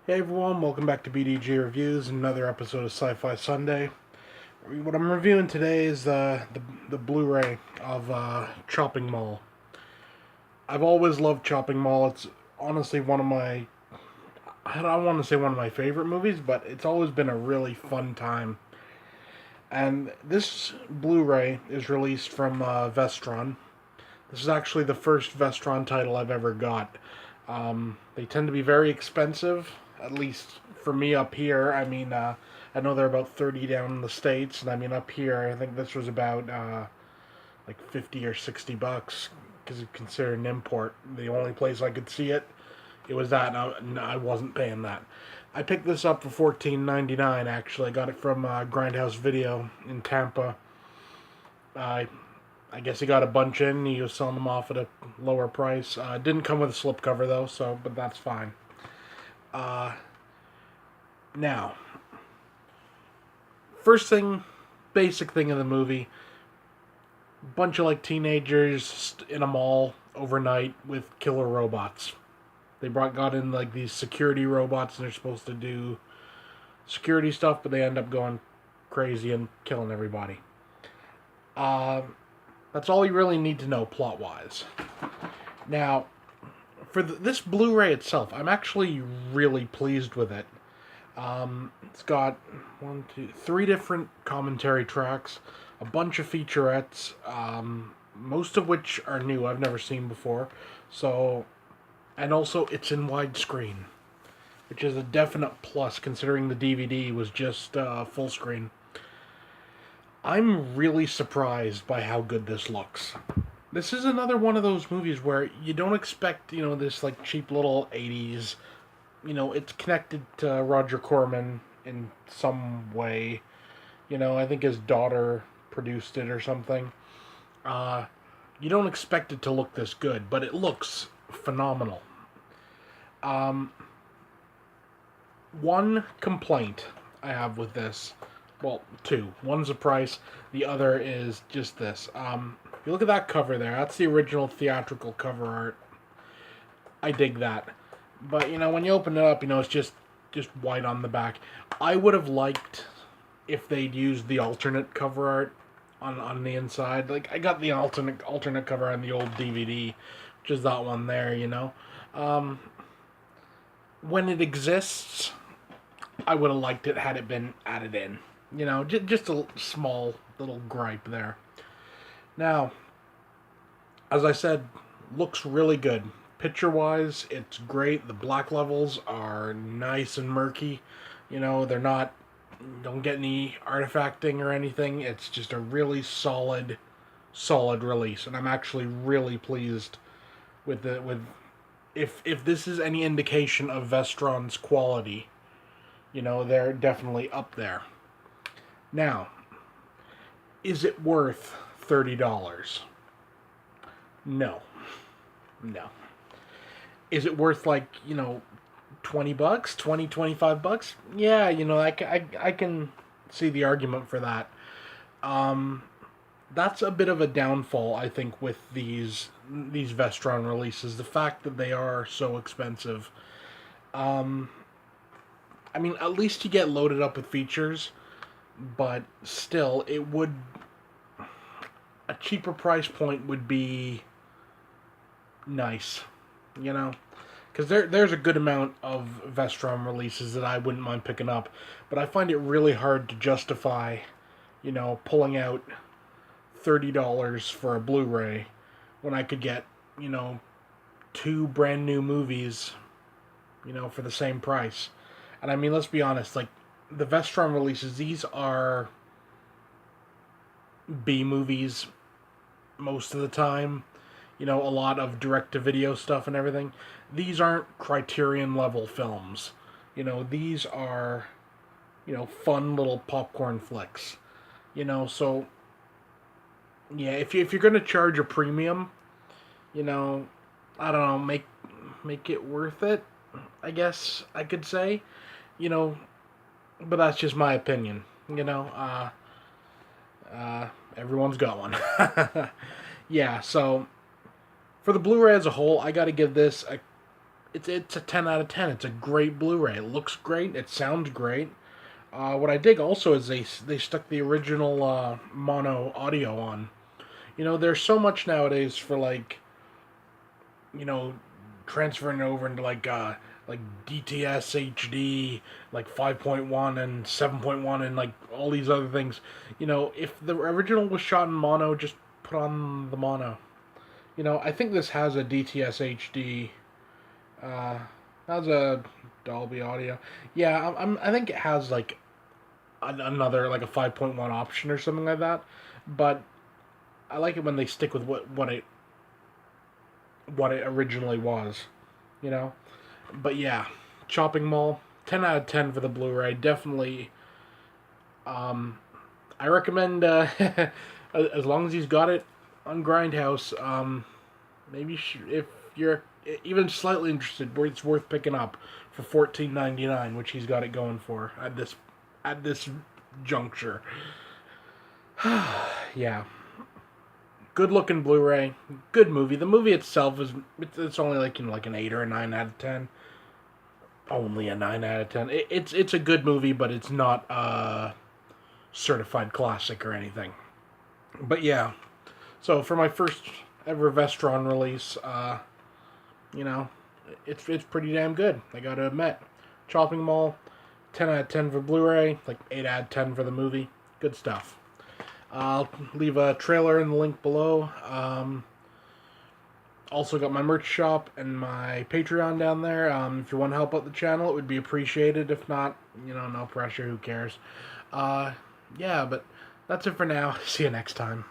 Hey everyone, welcome back to BDG Reviews, another episode of Sci-Fi Sunday. What I'm reviewing today is the Blu-ray of Chopping Mall. I've always loved Chopping Mall. It's honestly one of my, I don't want to say one of my favorite movies, but it's always been a really fun time. And this Blu-ray is released from Vestron. This is actually the first Vestron title I've ever got. They tend to be very expensive, at least for me up here. I know they're about 30 down in the States, and I mean, up here, I think this was about like 50 or 60 bucks, because you consider an import. The only place I could see it, it was that, and I wasn't paying that. I picked this up for $14.99, actually. I got it from Grindhouse Video in Tampa. I I guess he got a bunch in. He was selling them off at a lower price. Didn't come with a slipcover though, so but that's fine. Uh, Now, first thing, basic thing in the movie: bunch of like teenagers in a mall overnight with killer robots. They got in like these security robots, and they're supposed to do security stuff, but they end up going crazy and killing everybody. Uh, that's all you really need to know plot wise. Now, for this Blu-ray itself, I'm actually really pleased with it. It's got three different commentary tracks, a bunch of featurettes, most of which are new. I've never seen before. So, and also it's in widescreen, which is a definite plus considering the DVD was just full screen. I'm really surprised by how good this looks. This is another one of those movies where you don't expect, this like cheap little 80s. It's connected to Roger Corman in some way. I think his daughter produced it or something. Uh, you don't expect it to look this good, but it looks phenomenal. Um, One complaint I have with this, well, two. One's the price, the other is just this. If you look at that cover there, that's the original theatrical cover art. I dig that. But when you open it up, it's just white on the back. I would have liked if they'd used the alternate cover art on the inside. Like I got the alternate cover on the old DVD, which is that one there. Um, when it exists, I would have liked it had it been added in. Just a small little gripe there. Now, as I said, looks really good. Picture wise, it's great. The black levels are nice and murky. They're not, don't get any artifacting or anything. It's just a really solid release. And I'm actually really pleased with if this is any indication of Vestron's quality, they're definitely up there. Now, is it worth $30? No. No. Is it worth like, 20 bucks, 25 bucks? Yeah, I can see the argument for that. Um, that's a bit of a downfall, I think, with these Vestron releases. The fact that they are so expensive. Um, at least you get loaded up with features, but still, it would a cheaper price point would be nice, because there's a good amount of Vestron releases that I wouldn't mind picking up, but I find it really hard to justify, pulling out $30 for a Blu-ray when I could get, two brand new movies, for the same price. And let's be honest, like the Vestron releases, these are B movies most of the time. A lot of direct-to-video stuff and everything. These aren't Criterion level films. These are, fun little popcorn flicks. So yeah, if you're gonna charge a premium, I don't know, make it worth it. I guess I could say, you know, but that's just my opinion. Everyone's got one. Yeah, so for the Blu-ray as a whole, I got to give this it's a 10 out of 10. It's a great Blu-ray. It looks great. It sounds great. What I dig also is they stuck the original mono audio on. There's so much nowadays for like you know transferring over into like DTS HD, like 5.1 and 7.1 and like all these other things. If the original was shot in mono, just put on the mono. I think this has a DTS HD. Uh, has a Dolby Audio. Yeah, I think it has like another like a 5.1 option or something like that. But I like it when they stick with what it originally was. You know. But yeah, Chopping Mall, 10 out of 10 for the Blu-ray. Definitely. I recommend as long as he's got it on Grindhouse. Maybe if you're even slightly interested, it's worth picking up for $14.99, which he's got it going for at this juncture. Yeah, good looking Blu-ray, good movie. The movie itself it's only like like an 8 or a 9 out of 10. Only a 9 out of 10. It's a good movie, but it's not a certified classic or anything. But yeah, so for my first ever Vestron release, you know, it's pretty damn good. I gotta admit, Chopping Mall, 10 out of 10 for Blu-ray, like 8 out of 10 for the movie. Good stuff. I'll leave a trailer in the link below. Also got my merch shop and my Patreon down there. If you want to help out the channel, it would be appreciated. If not, no pressure. Who cares? Yeah, but that's it for now. See you next time.